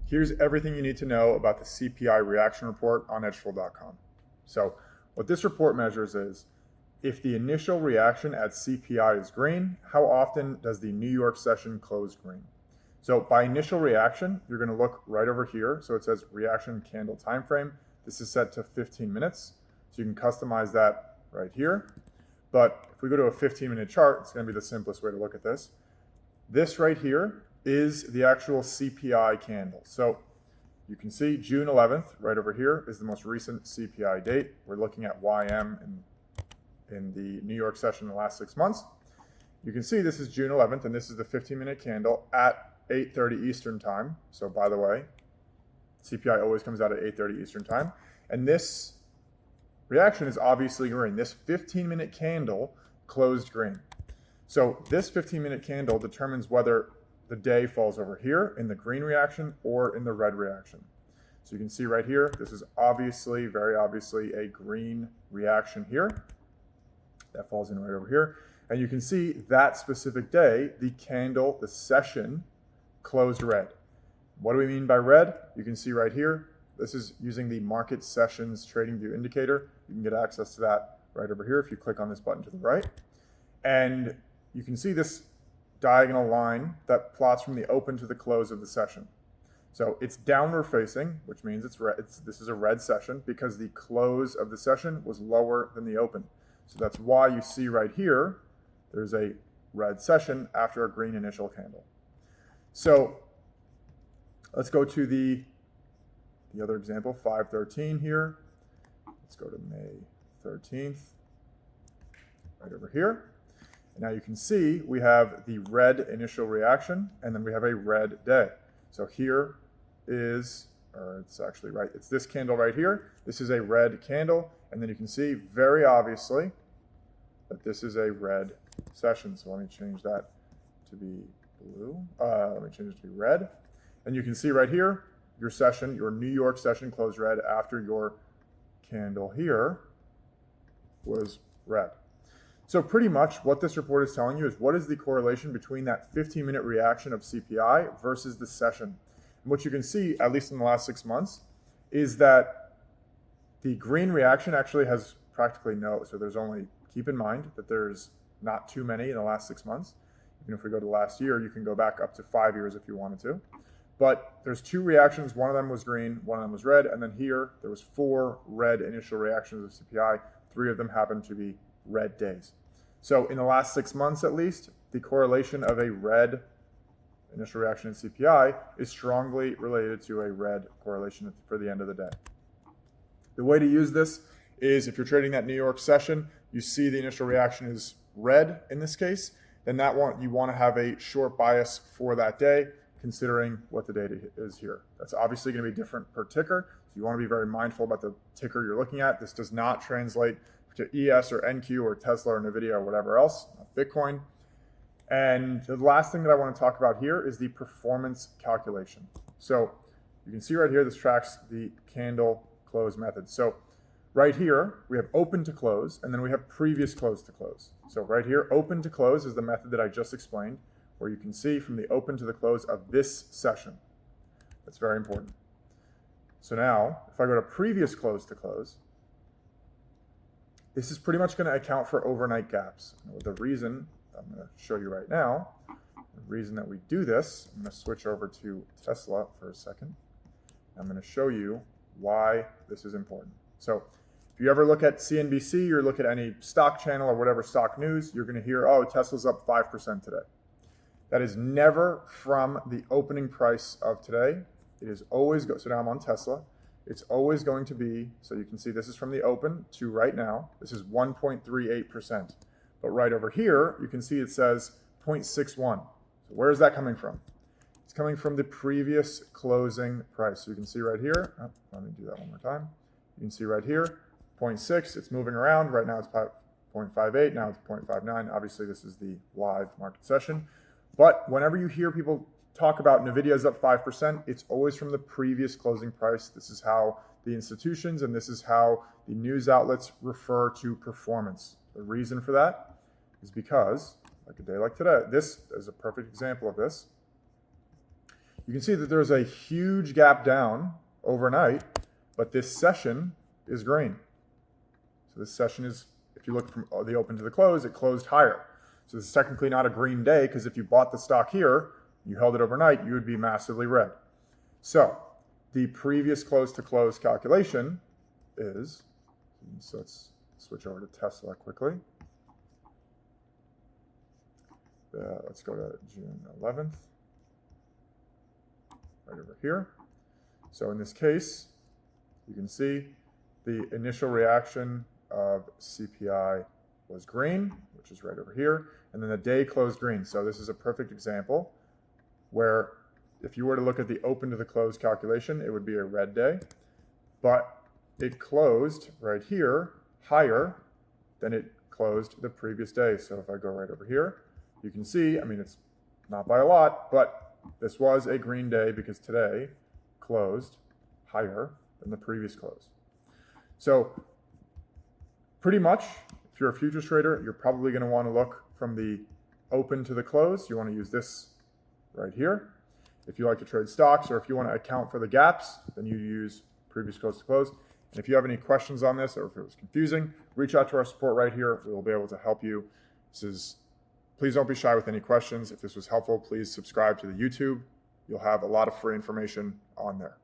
Here's everything you need to know about the CPI reaction report on edgeful.com. So what this report measures is if the initial reaction at CPI is green, how often does the New York session close green? So by initial reaction, you're going to look right over here. So it says reaction candle time frame. This is set to 15 minutes. So you can customize that right here. But if we go to a 15-minute chart, it's going to be the simplest way to look at this. This right here is the actual CPI candle. So you can see June 11th right over here is the most recent CPI date. We're looking at YM in the New York session in the last 6 months. You can see this is June 11th, and this is the 15-minute candle at 8:30 Eastern time. So by the way, CPI always comes out at 8:30 Eastern time. And this reaction is obviously green. This 15-minute candle closed green. So this 15-minute candle determines whether the day falls over here in the green reaction or in the red reaction. So you can see right here, this is obviously, very obviously, a green reaction here. That falls in right over here. And you can see that specific day, the candle, the session, closed red. What do we mean by red? You can see right here, this is using the Market Sessions Trading View Indicator. You can get access to that right over here if you click on this button to the right. And you can see this diagonal line that plots from the open to the close of the session. So it's downward facing, which means it's red. This is a red session because the close of the session was lower than the open. So that's why you see right here, there's a red session after a green initial candle. So let's go to the other example, 5/13 here. Let's go to May 13th, right over here. And now you can see we have the red initial reaction, and then we have a red day. So here is, or it's actually right, it's this candle right here. This is a red candle, and then you can see very obviously that this is a red session. So let me change that to be blue. Let me change it to be red. And you can see right here, your session, your New York session closed red after your candle here was red. So pretty much what this report is telling you is what is the correlation between that 15-minute reaction of CPI versus the session. And what you can see, at least in the last 6 months, is that the green reaction actually has practically no, so there's only, keep in mind that there's not too many in the last 6 months. Even if we go to last year, you can go back up to 5 years if you wanted to. But there's 2 reactions, one of them was green, one of them was red, and then here there was 4 red initial reactions of CPI, 3 of them happened to be red days. So in the last 6 months at least, the correlation of a red initial reaction in CPI is strongly related to a red correlation for the end of the day. The way to use this is if you're trading that New York session, you see the initial reaction is red in this case, then you want to have a short bias for that day, considering what the data is here. That's obviously going to be different per ticker, so you want to be very mindful about the ticker you're looking at. This does not translate to ES or NQ or Tesla or NVIDIA or whatever else, Bitcoin. And the last thing that I want to talk about here is the performance calculation. So you can see right here, this tracks the candle close method. So right here, we have open to close, and then we have previous close to close. So right here, open to close is the method that I just explained, where you can see from the open to the close of this session. That's very important. So now, if I go to previous close to close, this is pretty much going to account for overnight gaps. The reason, I'm going to show you right now, the reason that we do this, I'm going to switch over to Tesla for a second. I'm going to show you why this is important. So if you ever look at CNBC or look at any stock channel or whatever stock news, you're going to hear, oh, Tesla's up 5% today. That is never from the opening price of today. It is always, so now I'm on Tesla. It's always going to be, so you can see this is from the open to right now. This is 1.38%. But right over here, you can see it says 0.61. So where is that coming from? It's coming from the previous closing price. So you can see right here, let me do that one more time. You can see right here, 0.6, it's moving around. Right now it's 0.58, now it's 0.59. Obviously this is the live market session. But whenever you hear people talk about NVIDIA is up 5%, it's always from the previous closing price. This is how the institutions and this is how the news outlets refer to performance. The reason for that is because, like a day like today, this is a perfect example of this. you can see that there's a huge gap down overnight, but this session is green. So this session is, if you look from the open to the close, it closed higher. So this is technically not a green day, because if you bought the stock here, you held it overnight, you would be massively red. So the previous close to close calculation is, so let's switch over to Tesla quickly. Let's go to June 11th, right over here. So in this case, you can see the initial reaction of CPI was green, which is right over here, and then the day closed green. So this is a perfect example where if you were to look at the open to the close calculation, it would be a red day, but it closed right here higher than it closed the previous day. So if I go right over here, you can see, I mean, it's not by a lot, but this was a green day because today closed higher than the previous close. So pretty much, if you're a futures trader, you're probably going to want to look from the open to the close. You want to use this right here. If you like to trade stocks, or if you want to account for the gaps, then you use previous close to close. And if you have any questions on this, or if it was confusing, reach out to our support right here. We will be able to help you. Please don't be shy with any questions. If this was helpful, please subscribe to the YouTube. You'll have a lot of free information on there.